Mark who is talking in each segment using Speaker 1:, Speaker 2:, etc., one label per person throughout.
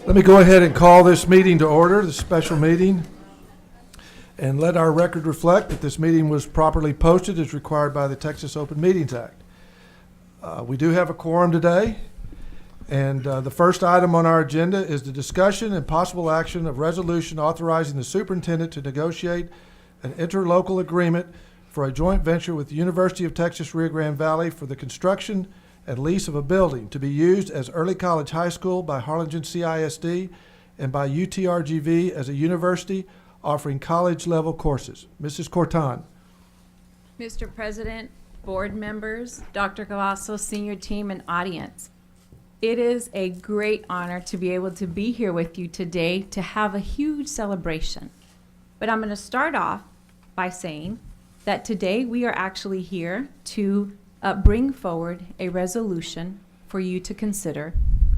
Speaker 1: Let me go ahead and call this meeting to order, this special meeting, and let our record reflect that this meeting was properly posted as required by the Texas Open Meetings Act. We do have a quorum today, and the first item on our agenda is the discussion and possible action of resolution authorizing the superintendent to negotiate an interlocal agreement for a joint venture with the University of Texas Rio Grande Valley for the construction and lease of a building to be used as Early College High School by Harlingen CISD and by UTRGV as a university offering college-level courses. Mrs. Corton.
Speaker 2: Mr. President, board members, Dr. Cavasso, senior team, and audience. It is a great honor to be able to be here with you today to have a huge celebration. But I'm going to start off by saying that today we are actually here to bring forward a resolution for you to consider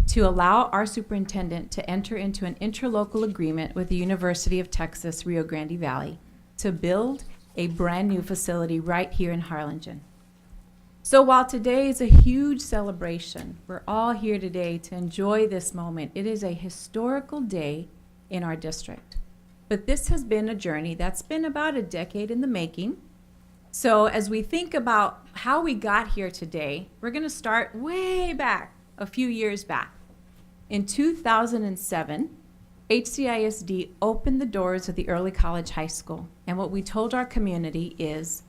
Speaker 2: to allow our superintendent to enter into an interlocal agreement with the University of Texas Rio Grande Valley to build a brand new facility right here in Harlingen. So while today is a huge celebration, we're all here today to enjoy this moment. It is a historical day in our district. But this has been a journey that's been about a decade in the making. So as we think about how we got here today, we're going to start way back, a few years back. In 2007, HCISD opened the doors of the Early College High School. And what we told our community is,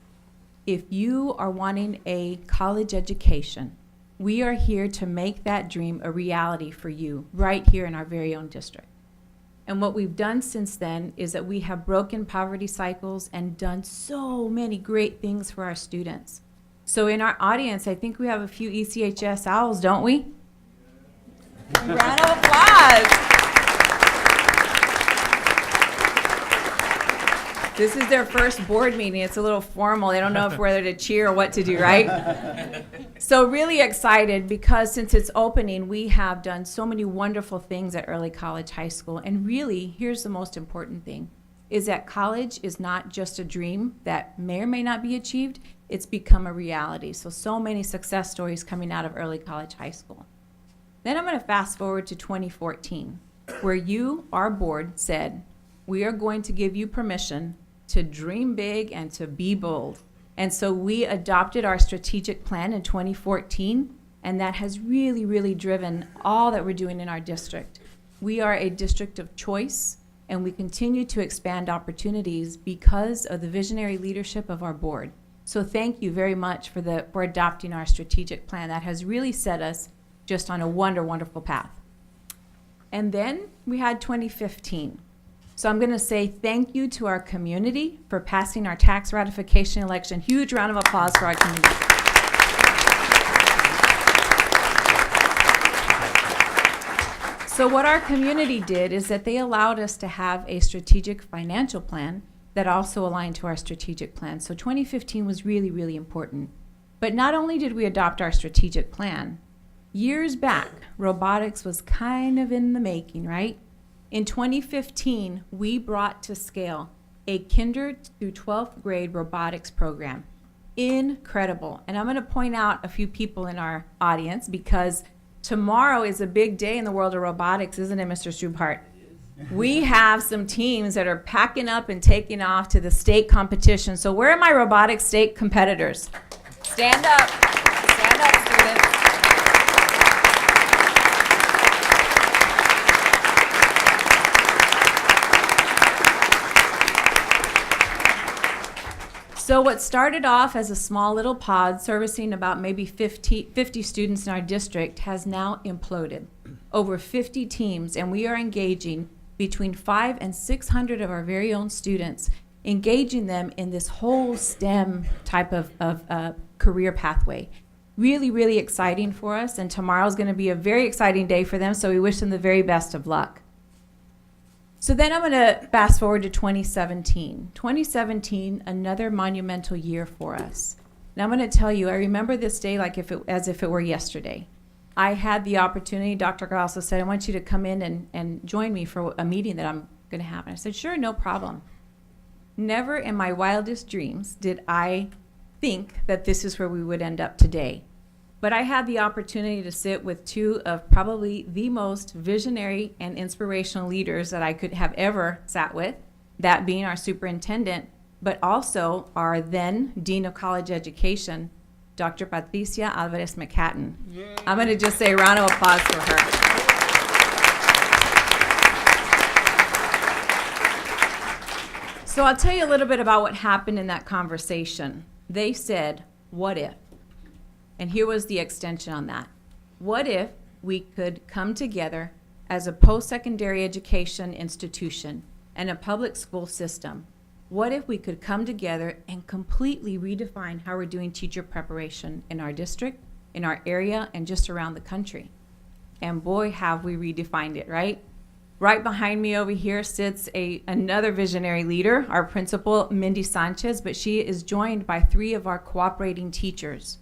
Speaker 2: if you are wanting a college education, we are here to make that dream a reality for you right here in our very own district. And what we've done since then is that we have broken poverty cycles and done so many great things for our students. So in our audience, I think we have a few ECHS owls, don't we? Round of applause. This is their first board meeting. It's a little formal. They don't know whether to cheer or what to do, right? So really excited because since its opening, we have done so many wonderful things at Early College High School. And really, here's the most important thing, is that college is not just a dream that may or may not be achieved. It's become a reality. So many success stories coming out of Early College High School. Then I'm going to fast forward to 2014, where you, our board, said, we are going to give you permission to dream big and to be bold. And so we adopted our strategic plan in 2014, and that has really, really driven all that we're doing in our district. We are a district of choice, and we continue to expand opportunities because of the visionary leadership of our board. So thank you very much for adopting our strategic plan. That has really set us just on a wonderful path. And then we had 2015. So I'm going to say thank you to our community for passing our tax ratification election. Huge round of applause for our community. So what our community did is that they allowed us to have a strategic financial plan that also aligned to our strategic plan. So 2015 was really, really important. But not only did we adopt our strategic plan, years back, robotics was kind of in the making, right? In 2015, we brought to scale a kinder through 12th grade robotics program. Incredible. And I'm going to point out a few people in our audience because tomorrow is a big day in the world of robotics, isn't it, Mr. Strubhart? We have some teams that are packing up and taking off to the state competition. So where are my robotics state competitors? Stand up. Stand up, students. So what started off as a small little pod servicing about maybe 50 students in our district has now imploded. Over 50 teams, and we are engaging between 500 and 600 of our very own students, engaging them in this whole STEM type of career pathway. Really, really exciting for us, and tomorrow's going to be a very exciting day for them, so we wish them the very best of luck. So then I'm going to fast forward to 2017. 2017, another monumental year for us. Now I'm going to tell you, I remember this day like as if it were yesterday. I had the opportunity, Dr. Cavasso said, I want you to come in and join me for a meeting that I'm going to have. And I said, sure, no problem. Never in my wildest dreams did I think that this is where we would end up today. But I had the opportunity to sit with two of probably the most visionary and inspirational leaders that I could have ever sat with, that being our superintendent, but also our then Dean of College Education, Dr. Patricia Alvarez McCatton. I'm going to just say a round of applause for her. So I'll tell you a little bit about what happened in that conversation. They said, what if? And here was the extension on that. What if we could come together as a post-secondary education institution and a public school system? What if we could come together and completely redefine how we're doing teacher preparation in our district, in our area, and just around the country? And boy, have we redefined it, right? Right behind me over here sits another visionary leader, our principal, Mindy Sanchez, but she is joined by 3 of our cooperating teachers.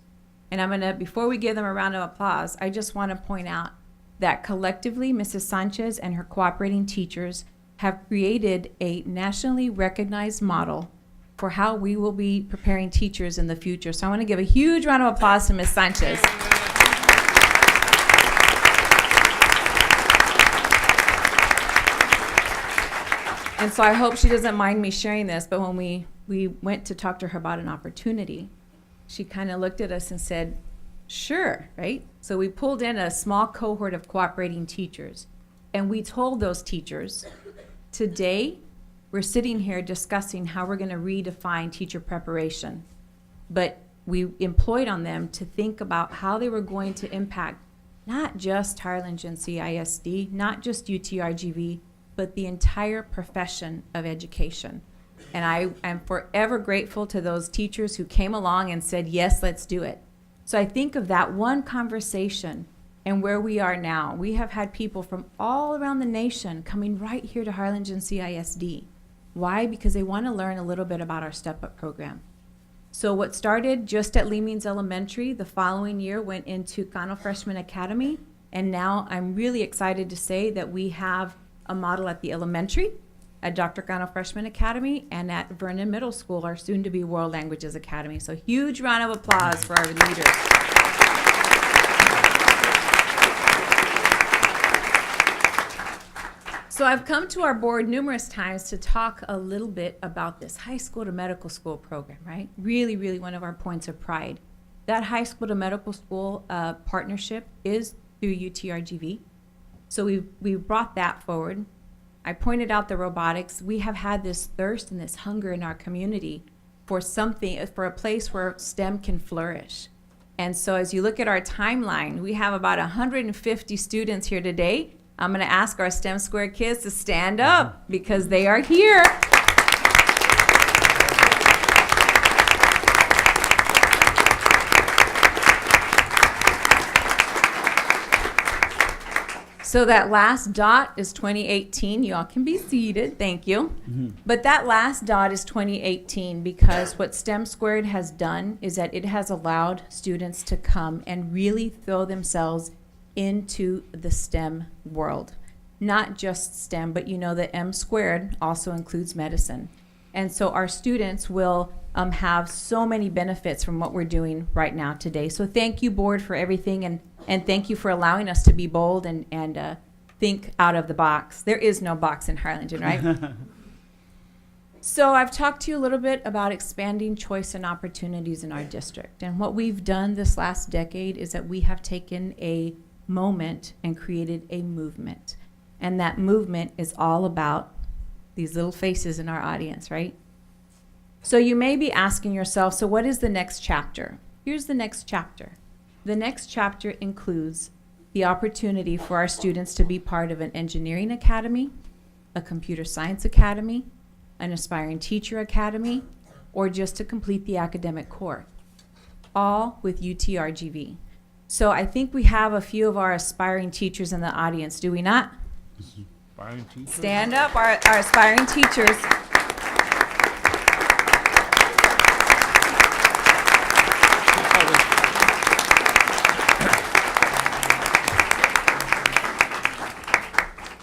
Speaker 2: And before we give them a round of applause, I just want to point out that collectively, Mrs. Sanchez and her cooperating teachers have created a nationally recognized model for how we will be preparing teachers in the future. So I want to give a huge round of applause to Ms. Sanchez. And so I hope she doesn't mind me sharing this, but when we went to talk to her about an opportunity, she kind of looked at us and said, sure, right? So we pulled in a small cohort of cooperating teachers, and we told those teachers, today we're sitting here discussing how we're going to redefine teacher preparation. But we employed on them to think about how they were going to impact not just Harlingen CISD, not just UTRGV, but the entire profession of education. And I am forever grateful to those teachers who came along and said, yes, let's do it. So I think of that one conversation and where we are now. We have had people from all around the nation coming right here to Harlingen CISD. Why? Because they want to learn a little bit about our Step Up program. So what started just at Lee Means Elementary, the following year went into Cano Freshman Academy. And now I'm really excited to say that we have a model at the elementary, at Dr. Cano Freshman Academy, and at Vernon Middle School, our soon-to-be World Languages Academy. So huge round of applause for our leaders. So I've come to our board numerous times to talk a little bit about this high school to medical school program, right? Really, really one of our points of pride. That high school to medical school partnership is through UTRGV. So we've brought that forward. I pointed out the robotics. We have had this thirst and this hunger in our community for something, for a place where STEM can flourish. And so as you look at our timeline, we have about 150 students here today. I'm going to ask our STEM Squared kids to stand up because they are here. So that last dot is 2018. You all can be seated. Thank you. But that last dot is 2018 because what STEM Squared has done is that it has allowed students to come and really throw themselves into the STEM world. Not just STEM, but you know that M squared also includes medicine. And so our students will have so many benefits from what we're doing right now today. So thank you, board, for everything, and thank you for allowing us to be bold and think out of the box. There is no box in Harlingen, right? So I've talked to you a little bit about expanding choice and opportunities in our district. And what we've done this last decade is that we have taken a moment and created a movement. And that movement is all about these little faces in our audience, right? So you may be asking yourself, so what is the next chapter? Here's the next chapter. The next chapter includes the opportunity for our students to be part of an engineering academy, a computer science academy, an aspiring teacher academy, or just to complete the academic core, all with UTRGV. So I think we have a few of our aspiring teachers in the audience, do we not?
Speaker 3: Aspiring teachers?
Speaker 2: Stand up, our aspiring teachers.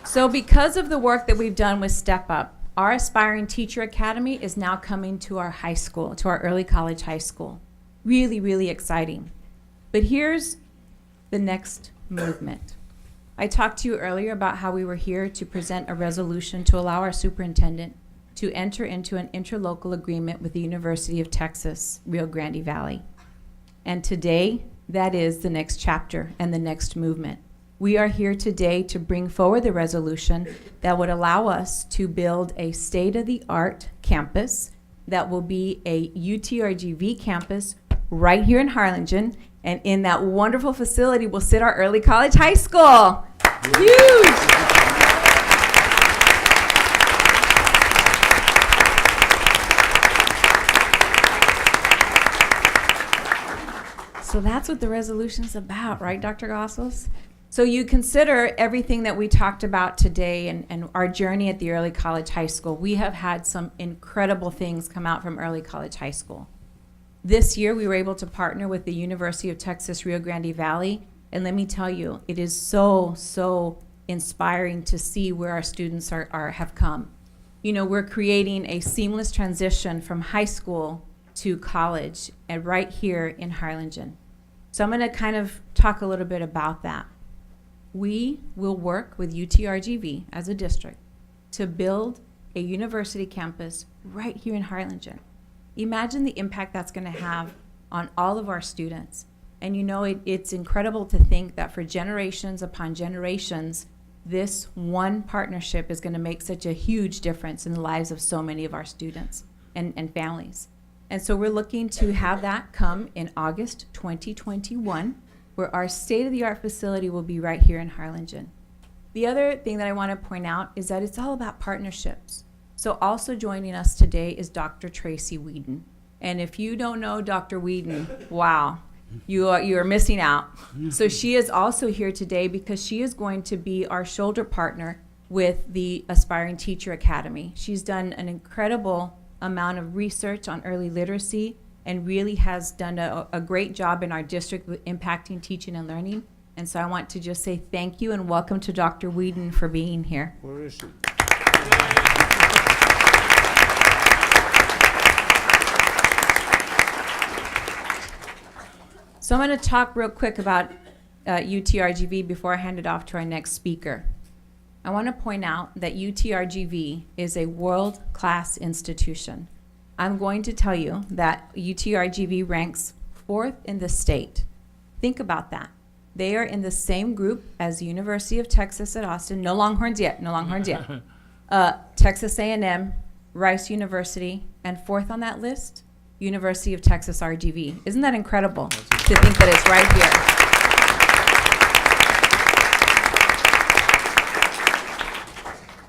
Speaker 2: So because of the work that we've done with Step Up, our Aspiring Teacher Academy is now coming to our high school, to our early college high school. Really, really exciting. But here's the next movement. I talked to you earlier about how we were here to present a resolution to allow our superintendent to enter into an interlocal agreement with the University of Texas, Rio Grande Valley. And today, that is the next chapter and the next movement. We are here today to bring forward the resolution that would allow us to build a state-of-the-art campus that will be a UTRGV campus right here in Harlingen. And in that wonderful facility will sit our early college high school. Huge! So that's what the resolution's about, right, Dr. Gossos? So you consider everything that we talked about today and our journey at the early college high school. We have had some incredible things come out from early college high school. This year, we were able to partner with the University of Texas, Rio Grande Valley. And let me tell you, it is so inspiring to see where our students have come. You know, we're creating a seamless transition from high school to college and right here in Harlingen. So I'm going to kind of talk a little bit about that. We will work with UTRGV as a district to build a university campus right here in Harlingen. Imagine the impact that's going to have on all of our students. And you know, it's incredible to think that for generations upon generations, this one partnership is going to make such a huge difference in the lives of so many of our students and families. And so we're looking to have that come in August 2021, where our state-of-the-art facility will be right here in Harlingen. The other thing that I want to point out is that it's all about partnerships. So also joining us today is Dr. Tracy Wheaton. And if you don't know Dr. Wheaton, wow, you are missing out. So she is also here today because she is going to be our shoulder partner with the Aspiring Teacher Academy. She's done an incredible amount of research on early literacy and really has done a great job in our district with impacting teaching and learning. And so I want to just say thank you and welcome to Dr. Wheaton for being here.
Speaker 3: Where is she?
Speaker 2: So I'm going to talk real quick about UTRGV before I hand it off to our next speaker. I want to point out that UTRGV is a world-class institution. I'm going to tell you that UTRGV ranks 4th in the state. Think about that. They are in the same group as the University of Texas at Austin. No Longhorns yet, no Longhorns yet. Texas A&M, Rice University, and 4th on that list, University of Texas RGV. Isn't that incredible to think that it's right here?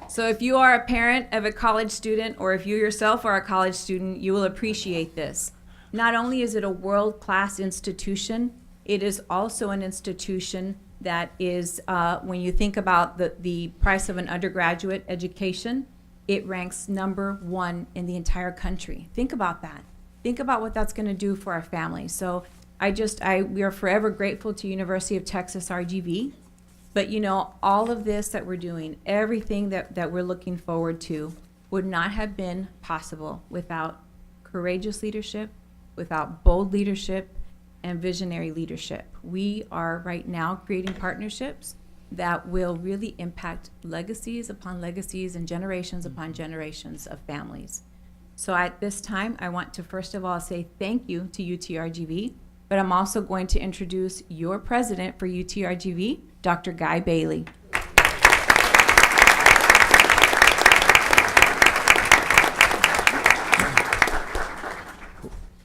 Speaker 2: So if you are a parent of a college student, or if you yourself are a college student, you will appreciate this. Not only is it a world-class institution, it is also an institution that is, when you think about the price of an undergraduate education, it ranks #1 in the entire country. Think about that. Think about what that's going to do for our families. So we are forever grateful to University of Texas RGV. But you know, all of this that we're doing, everything that we're looking forward to would not have been possible without courageous leadership, without bold leadership, and visionary leadership. We are right now creating partnerships that will really impact legacies upon legacies and generations upon generations of families. So at this time, I want to first of all say thank you to UTRGV, but I'm also going to introduce your president for UTRGV, Dr. Guy Bailey.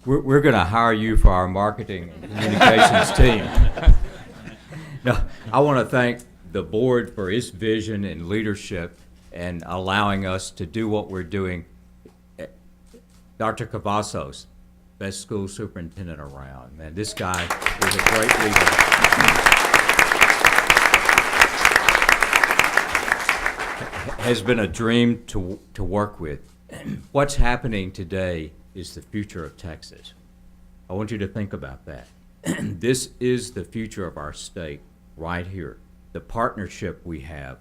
Speaker 4: We're going to hire you for our marketing and communications team. No, I want to thank the board for its vision and leadership and allowing us to do what we're doing. Dr. Cavazos, best school superintendent around. Man, this guy is a great leader. Has been a dream to work with. What's happening today is the future of Texas. I want you to think about that. This is the future of our state right here. The partnership we have,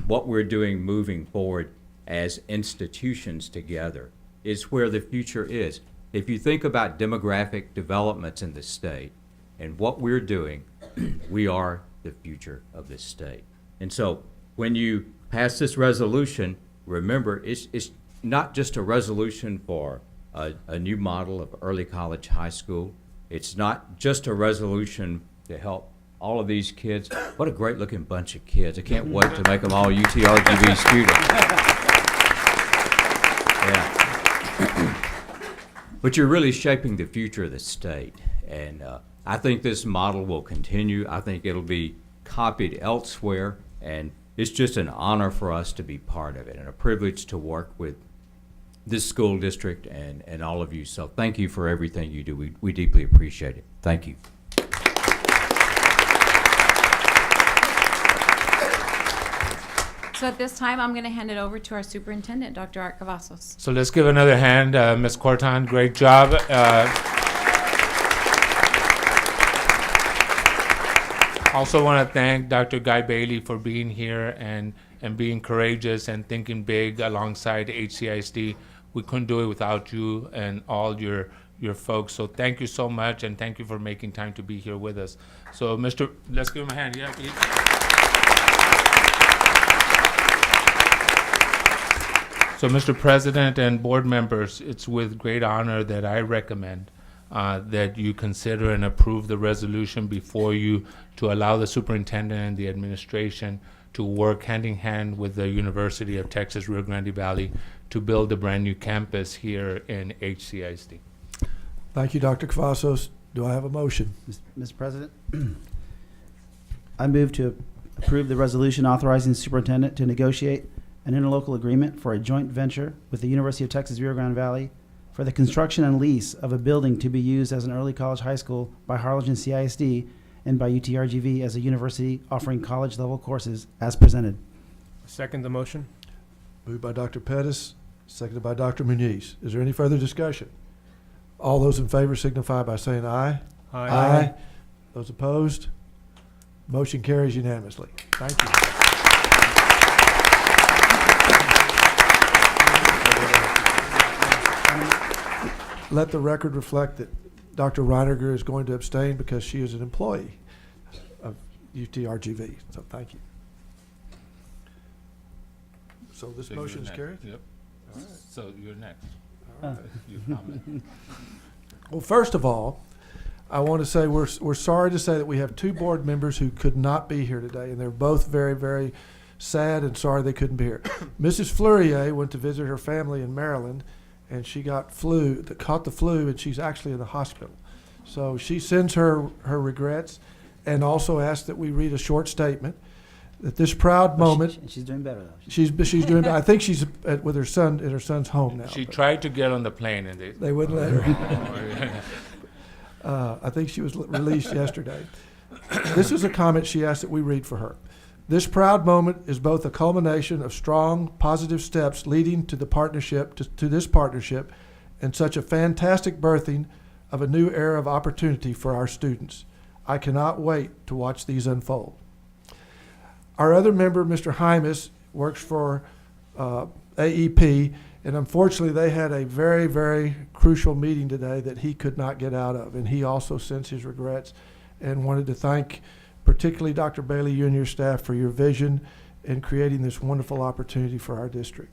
Speaker 4: what we're doing moving forward as institutions together is where the future is. If you think about demographic developments in the state And what we're doing, we are the future of this state. And so when you pass this resolution, remember, it's not just a resolution for a new model of early college high school. It's not just a resolution to help all of these kids. What a great looking bunch of kids. I can't wait to make them all UTRGV students. Yeah. But you're really shaping the future of the state. And I think this model will continue. I think it'll be copied elsewhere. And it's just an honor for us to be part of it and a privilege to work with this school district and all of you. So thank you for everything you do. We deeply appreciate it. Thank you.
Speaker 2: So at this time, I'm going to hand it over to our superintendent, Dr. Art Cavazos.
Speaker 3: So let's give another hand, Ms. Corton, great job. Also want to thank Dr. Guy Bailey for being here and being courageous and thinking big alongside HCISD. We couldn't do it without you and all your folks. So thank you so much, and thank you for making time to be here with us. So let's give him a hand. Yeah, please. So, Mr. President and board members, it's with great honor that I recommend that you consider and approve the resolution before you to allow the superintendent and the administration to work hand in hand with the University of Texas Rio Grande Valley to build a brand new campus here in HCISD.
Speaker 1: Thank you, Dr. Cavazos. Do I have a motion?
Speaker 5: Mr. President, I move to approve the resolution authorizing the superintendent to negotiate an interlocal agreement for a joint venture with the University of Texas Rio Grande Valley for the construction and lease of a building to be used as an early college high school by Harlingen CISD and by UTRGV as a university offering college-level courses as presented.
Speaker 6: Second the motion.
Speaker 1: Moved by Dr. Pettis, seconded by Dr. Muniz. Is there any further discussion? All those in favor signify by saying aye.
Speaker 6: Aye.
Speaker 1: Those opposed? Motion carries unanimously. Thank you. Let the record reflect that Dr. Reiniger is going to abstain because she is an employee of UTRGV. So thank you. So this motion is carried?
Speaker 3: Yep.
Speaker 1: All right.
Speaker 3: So you're next.
Speaker 1: All right.
Speaker 3: You comment.
Speaker 1: Well, first of all, I want to say we're sorry to say that we have two board members who could not be here today, and they're both very, very sad and sorry they couldn't be here. Mrs. Fleurier went to visit her family in Maryland, and she caught the flu, and she's actually in the hospital. So she sends her regrets and also asks that we read a short statement that this proud moment.
Speaker 5: She's doing better, though.
Speaker 1: She's doing. I think she's with her son in her son's home now.
Speaker 3: She
Speaker 1: but
Speaker 3: tried to get on the plane and
Speaker 1: they wouldn't let her. I think she was released yesterday. This is a comment she asked that we read for her. This proud moment is both a culmination of strong, positive steps leading to the partnership, to this partnership, and such a fantastic birthing of a new era of opportunity for our students. I cannot wait to watch these unfold. Our other member, Mr. Hymas, works for AEP, and unfortunately they had a very, very crucial meeting today that he could not get out of, and he also sends his regrets and wanted to thank particularly Dr. Bailey, you and your staff, for your vision in creating this wonderful opportunity for our district.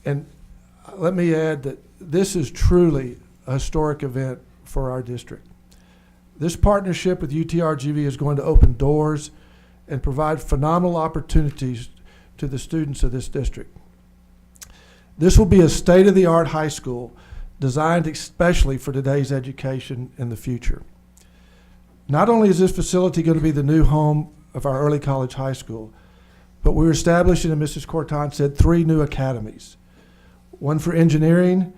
Speaker 1: And let me add that this is truly a historic event for our district. This partnership with UTRGV is going to open doors and provide phenomenal opportunities to the students of this district. This will be a state-of-the-art high school designed especially for today's education and the future. Not only is this facility going to be the new home of our early college high school, but we're establishing, and Mrs. Corton said, 3 new academies. One for engineering,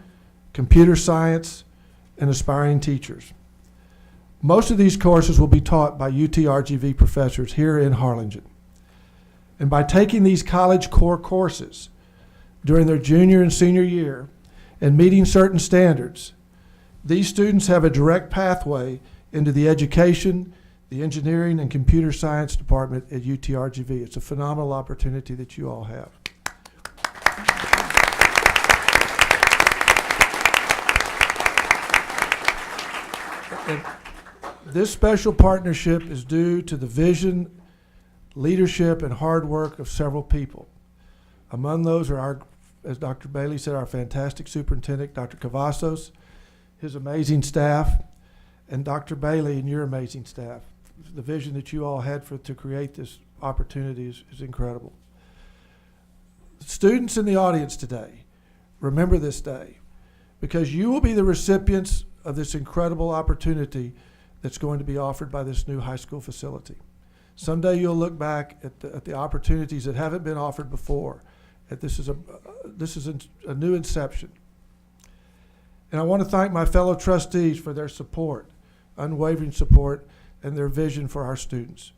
Speaker 1: computer science, and aspiring teachers. Most of these courses will be taught by UTRGV professors here in Harlingen. And by taking these college core courses during their junior and senior year and meeting certain standards, these students have a direct pathway into the education, the engineering, and computer science department at UTRGV. It's a phenomenal opportunity that you all have. This special partnership is due to the vision, leadership, and hard work of several people. Among those are our, as Dr. Bailey said, our fantastic superintendent, Dr. Cavazos, his amazing staff, and Dr. Bailey and your amazing staff. The vision that you all had to create this opportunity is incredible. Students in the audience today, remember this day, because you will be the recipients of this incredible opportunity that's going to be offered by this new high school facility. Someday you'll look back at the opportunities that haven't been offered before. This is a new inception. And I want to thank my fellow trustees for their support, unwavering support, and their vision for our students.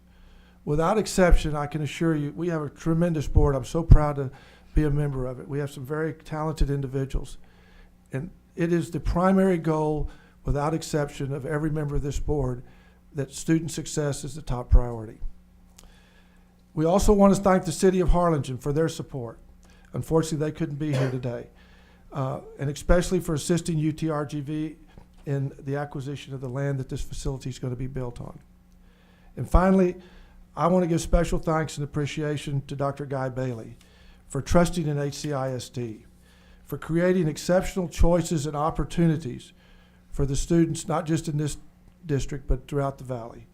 Speaker 1: Without exception, I can assure you, we have a tremendous board. I'm so proud to be a member of it. We have some very talented individuals. And it is the primary goal, without exception, of every member of this board that student success is the top priority. We also want to thank the City of Harlingen for their support. Unfortunately, they couldn't be here today. And especially for assisting UTRGV in the acquisition of the land that this facility is going to be built on. And finally, I want to give special thanks and appreciation to Dr. Guy Bailey for trusting in HCISD, for creating exceptional choices and opportunities for the students, not just in this district, but throughout the Valley.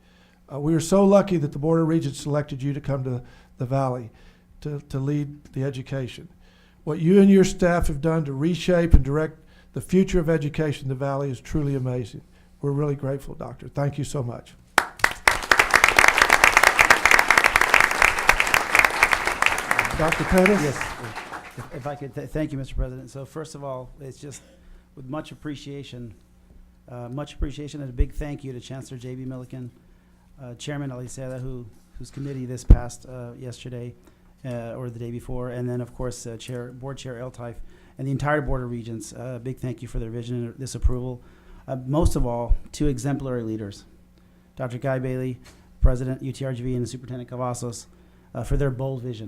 Speaker 1: We are so lucky that the Board of Regents selected you to come to the Valley to lead the education. What you and your staff have done to reshape and direct the future of education in the Valley is truly amazing. We're really grateful, Doctor. Thank you so much. Dr. Pettis?
Speaker 5: Yes, if I could, thank you, Mr. President. So first of all, it's just with much appreciation and a big thank you to Chancellor J.B. Milliken, Chairman Eliseda, whose committee this passed yesterday or the day before, and then of course Board Chair Eltife and the entire Board of Regents. Big thank you for their vision and this approval. Most of all, two exemplary leaders, Dr. Guy Bailey, President, UTRGV, and Superintendent Cavazos, for their bold vision.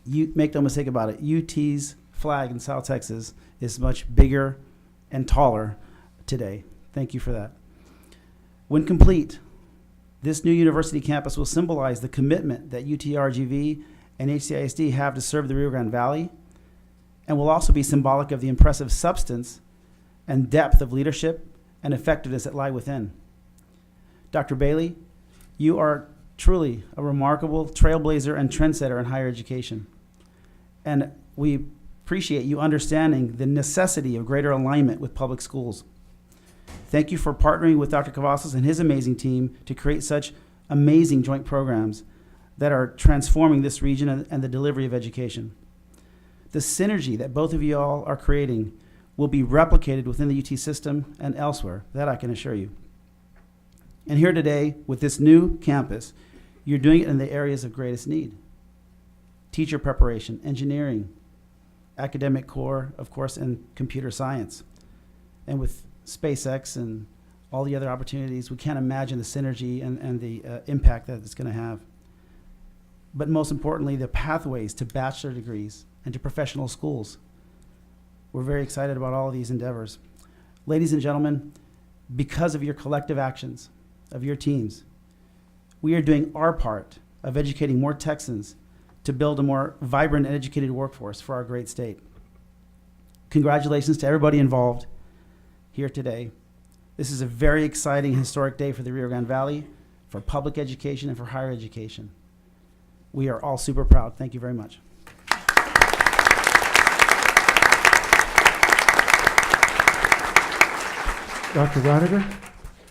Speaker 5: You make no mistake about it, UT's flag in South Texas is much bigger and taller today. Thank you for that. When complete, this new university campus will symbolize the commitment that UTRGV and HCISD have to serve the Rio Grande Valley, and will also be symbolic of the impressive substance and depth of leadership and effectiveness that lie within. Dr. Bailey, you are truly a remarkable trailblazer and trendsetter in higher education. And we appreciate you understanding the necessity of greater alignment with public schools. Thank you for partnering with Dr. Cavazos and his amazing team to create such amazing joint programs that are transforming this region and the delivery of education. The synergy that both of you all are creating will be replicated within the UT system and elsewhere, that I can assure you. And here today, with this new campus, you're doing it in the areas of greatest need. Teacher preparation, engineering, academic core, of course, and computer science. And with SpaceX and all the other opportunities, we can't imagine the synergy and the impact that it's going to have. But most importantly, the pathways to bachelor degrees and to professional schools. We're very excited about all of these endeavors. Ladies and gentlemen, because of your collective actions, of your teams, we are doing our part of educating more Texans to build a more vibrant and educated workforce for our great state. Congratulations to everybody involved here today. This is a very exciting, historic day for the Rio Grande Valley, for public education, and for higher education. We are all super proud. Thank you very much.
Speaker 1: Dr. Reiniger?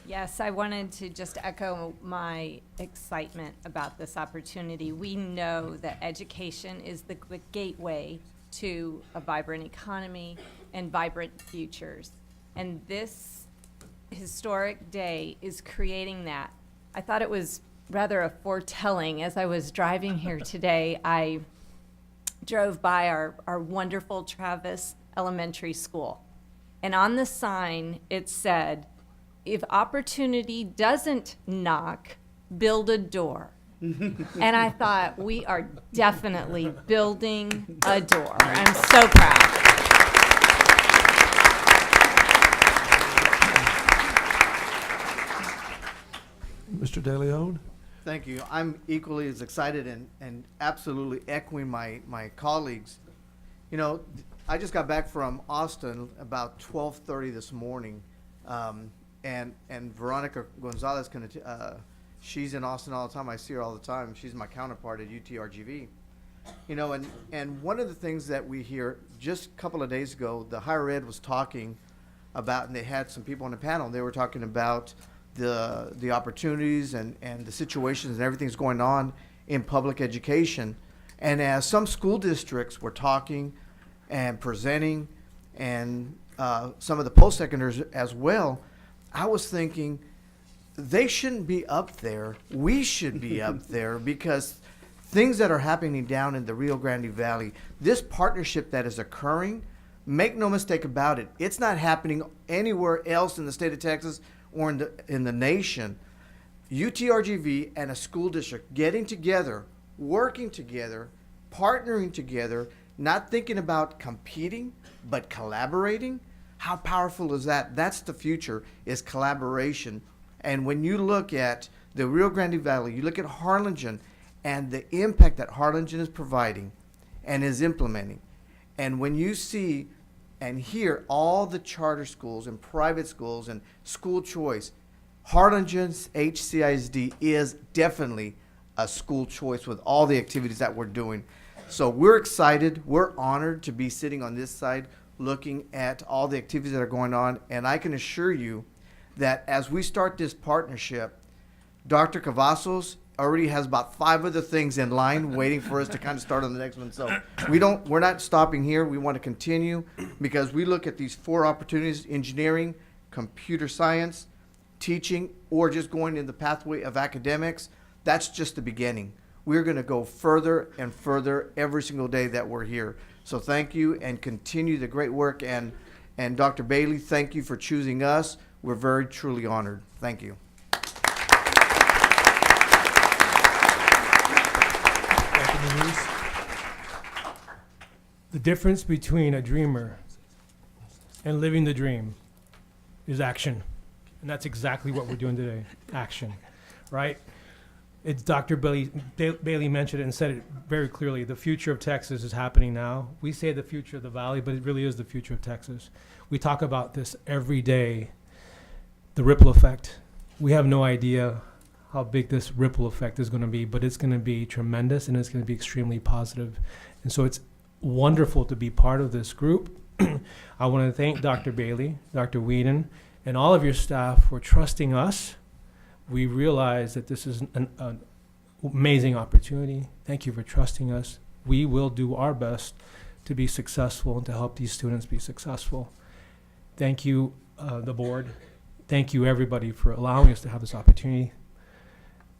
Speaker 2: Yes, I wanted to just echo my excitement about this opportunity. We know that education is the gateway to a vibrant economy and vibrant futures. And this historic day is creating that. I thought it was rather a foretelling. As I was driving here today, I drove by our wonderful Travis Elementary School. And on the sign, it said, "If opportunity doesn't knock, build a door." And I thought, we are definitely building a door. I'm so proud.
Speaker 1: Mr. De Leon?
Speaker 7: Thank you. I'm equally as excited and absolutely echoing my colleagues. You know, I just got back from Austin about 12:30 this morning, and Veronica Gonzalez, she's in Austin all the time. I see her all the time. She's my counterpart at UTRGV. You know, and one of the things that we hear, just a couple of days ago, the higher ed was talking about, and they had some people on the panel, they were talking about the opportunities and the situations and everything's going on in public education. And as some school districts were talking and presenting, and some of the post-secondaries as well, I was thinking they shouldn't be up there. We should be up there, because things that are happening down in the Rio Grande Valley, this partnership that is occurring, make no mistake about it, it's not happening anywhere else in the state of Texas or in the nation. UTRGV and a school district getting together, working together, partnering together, not thinking about competing, but collaborating. How powerful is that? That's the future, is collaboration. And when you look at the Rio Grande Valley, you look at Harlingen and the impact that Harlingen is providing and is implementing. And when you see and hear all the charter schools and private schools and school choice, Harlingen's HCISD is definitely a school choice with all the activities that we're doing. So we're excited. We're honored to be sitting on this side looking at all the activities that are going on. And I can assure you that as we start this partnership, Dr. Cavazos already has about 5 other things in line waiting for us to kind of start on the next one. So we're not stopping here. We want to continue, because we look at these 4 opportunities: engineering, computer science, teaching, or just going in the pathway of academics. That's just the beginning. We're going to go further and further every single day that we're here. So thank you, and continue the great work. And Dr. Bailey, thank you for choosing us. We're very truly honored. Thank you.
Speaker 6: The difference between a dreamer and living the dream is action. And that's exactly what we're doing today, action, right? It's Dr. Bailey mentioned it and said it very clearly. The future of Texas is happening now. We say the future of the Valley, but it really is the future of Texas. We talk about this every day, the ripple effect. We have no idea how big this ripple effect is going to be, but it's going to be tremendous, and it's going to be extremely positive. And so it's wonderful to be part of this group. I want to thank Dr. Bailey, Dr. Wheaton, and all of your staff for trusting us. We realize that this is an amazing opportunity. Thank you for trusting us. We will do our best to be successful and to help these students be successful. Thank you, the board. Thank you, everybody, for allowing us to have this opportunity.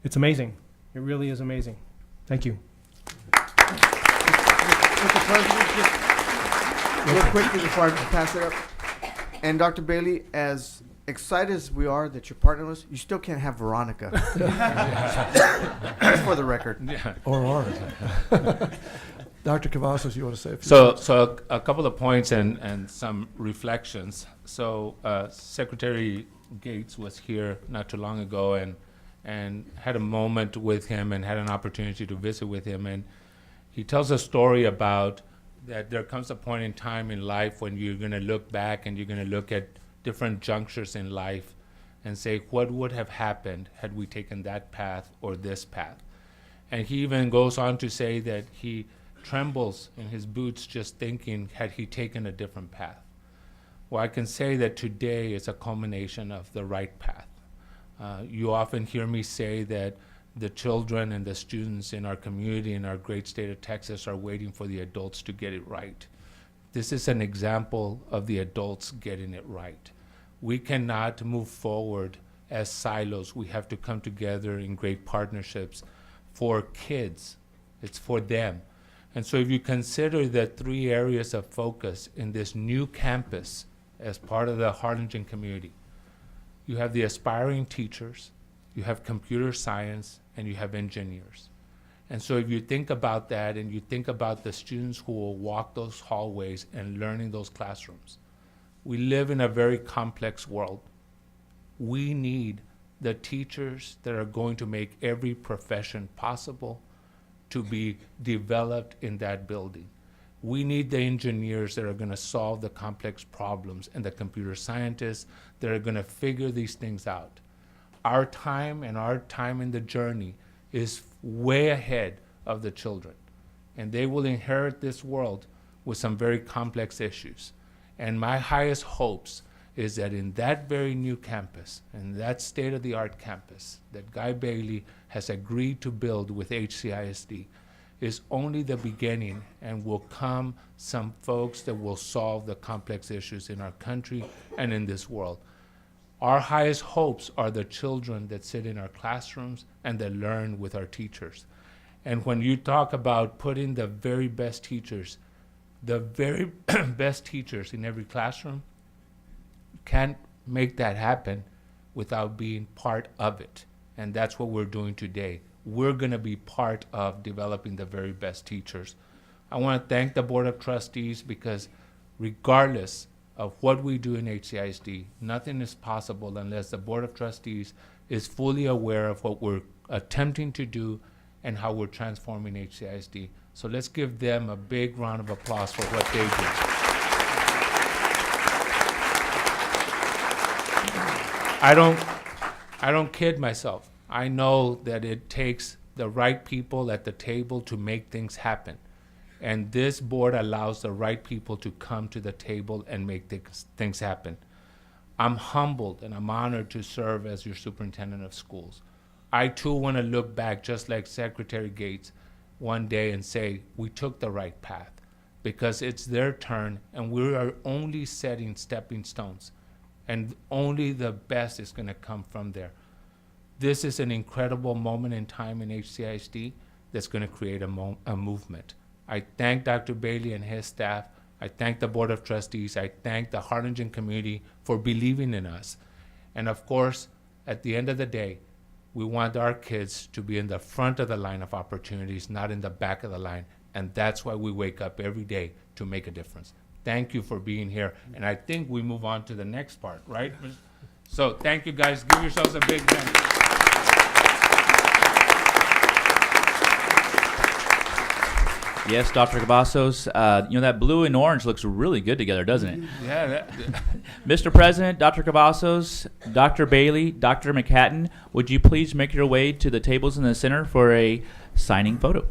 Speaker 6: It's amazing. It really is amazing. Thank you.
Speaker 7: Mr. President, just real quickly before I pass it up, and Dr. Bailey, as excited as we are that you're partnering with us, you still can't have Veronica. Just for the record.
Speaker 3: Yeah.
Speaker 1: Or ours? Dr. Cavazos, you want to say a few
Speaker 3: So a couple of points and some reflections. So Secretary Gates was here not too long ago and had a moment with him and had an opportunity to visit with him. And he tells a story about that there comes a point in time in life when you're going to look back and you're going to look at different junctures in life and say, what would have happened had we taken that path or this path? And he even goes on to say that he trembles in his boots just thinking, had he taken a different path? Well, I can say that today is a culmination of the right path. You often hear me say that the children and the students in our community in our great state of Texas are waiting for the adults to get it right. This is an example of the adults getting it right. We cannot move forward as silos. We have to come together in great partnerships for kids. It's for them. And so if you consider the 3 areas of focus in this new campus as part of the Harlingen community, you have the aspiring teachers, you have computer science, and you have engineers. And so if you think about that and you think about the students who will walk those hallways and learn in those classrooms, we live in a very complex world. We need the teachers that are going to make every profession possible to be developed in that building. We need the engineers that are going to solve the complex problems and the computer scientists that are going to figure these things out. Our time and our time in the journey is way ahead of the children, and they will inherit this world with some very complex issues. And my highest hopes is that in that very new campus, in that state-of-the-art campus that Guy Bailey has agreed to build with HCISD, is only the beginning, and will come some folks that will solve the complex issues in our country and in this world. Our highest hopes are the children that sit in our classrooms and that learn with our teachers. And when you talk about putting the very best teachers in every classroom, can't make that happen without being part of it. And that's what we're doing today. We're going to be part of developing the very best teachers. I want to thank the Board of Trustees, because regardless of what we do in HCISD, nothing is possible unless the Board of Trustees is fully aware of what we're attempting to do and how we're transforming HCISD. So let's give them a big round of applause for what they do. I don't kid myself. I know that it takes the right people at the table to make things happen. And this board allows the right people to come to the table and make things happen. I'm humbled and I'm honored to serve as your superintendent of schools. I too want to look back, just like Secretary Gates, one day and say, we took the right path, because it's their turn and we are only setting stepping stones, and only the best is going to come from there. This is an incredible moment in time in HCISD that's going to create a movement. I thank Dr. Bailey and his staff. I thank the Board of Trustees. I thank the Harlingen community for believing in us. And of course, at the end of the day, we want our kids to be in the front of the line of opportunities, not in the back of the line. And that's why we wake up every day to make a difference. Thank you for being here. And I think we move on to the next part, right? So thank you, guys. Give yourselves a big hand.
Speaker 8: Yes, Dr. Cavazos, that blue and orange looks really good together, doesn't it?
Speaker 3: Yeah.
Speaker 8: Mr. President, Dr. Cavazos, Dr. Bailey, Dr. McHatton, would you please make your way to the tables in the center for a signing photo?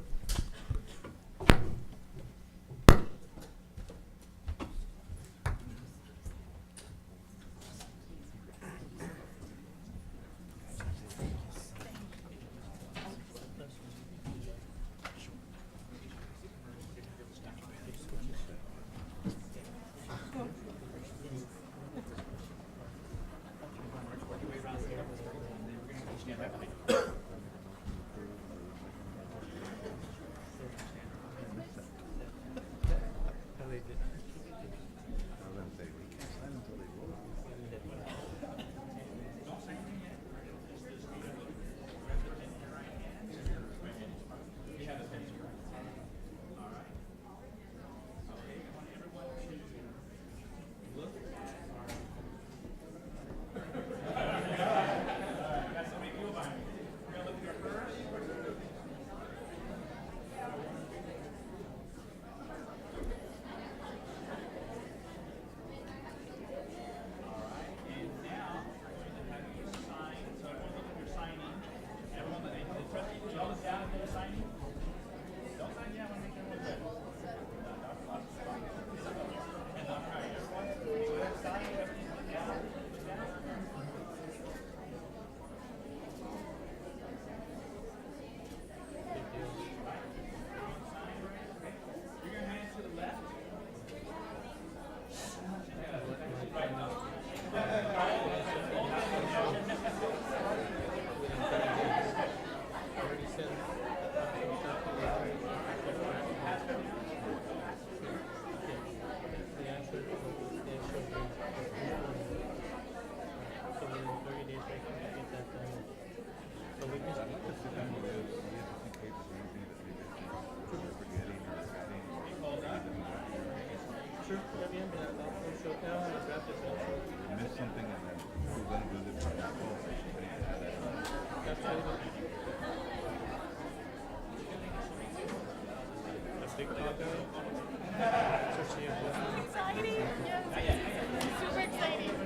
Speaker 9: Super exciting.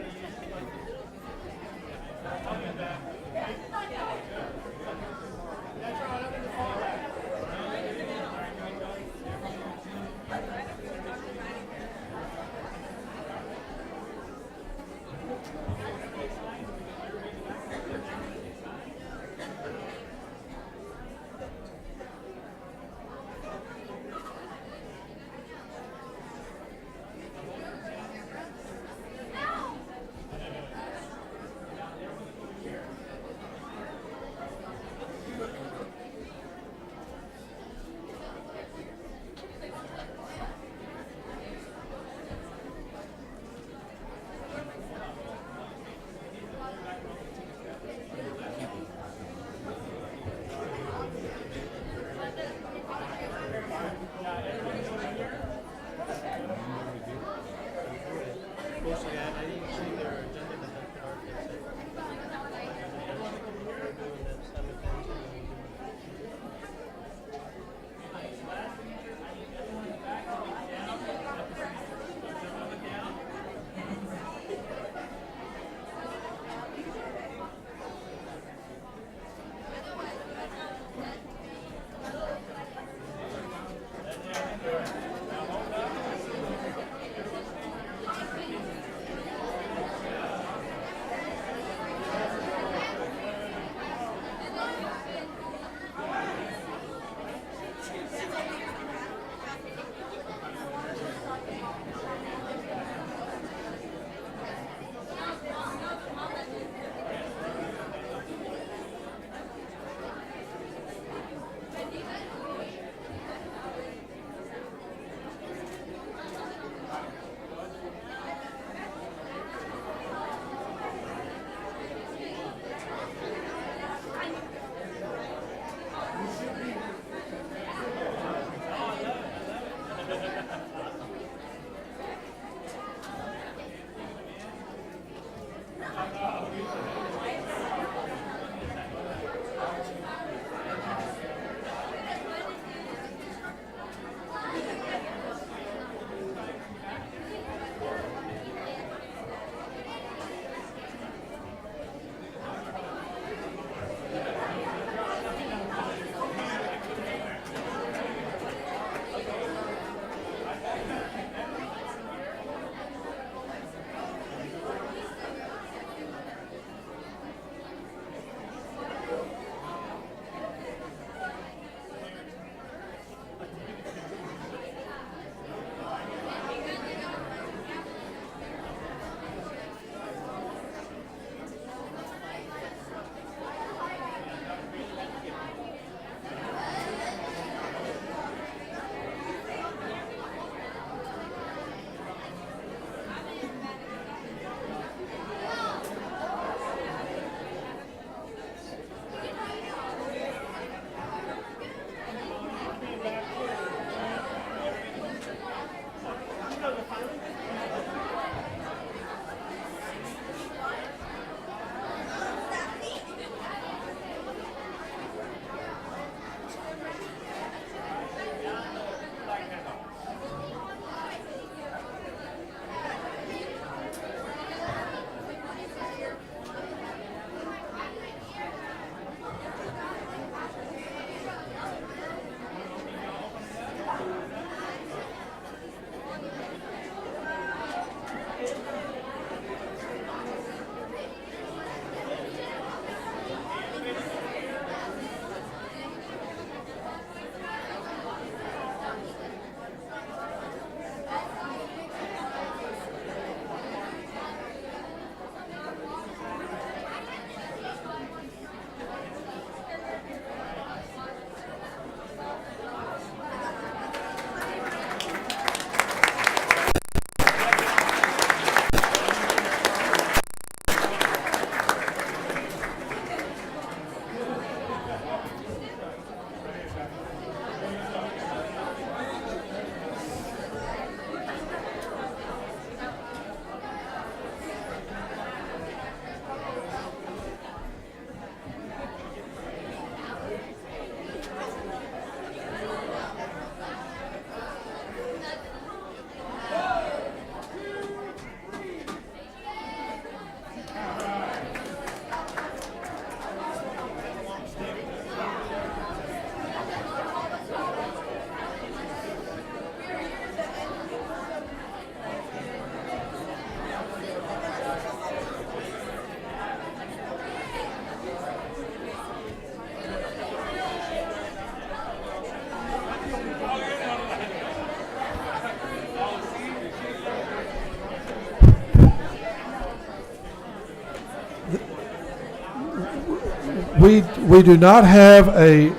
Speaker 1: we do not have a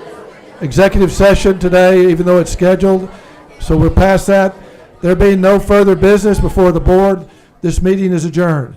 Speaker 1: executive session today, even though it's scheduled. So we're past that. There being no further business before the board, this meeting is adjourned.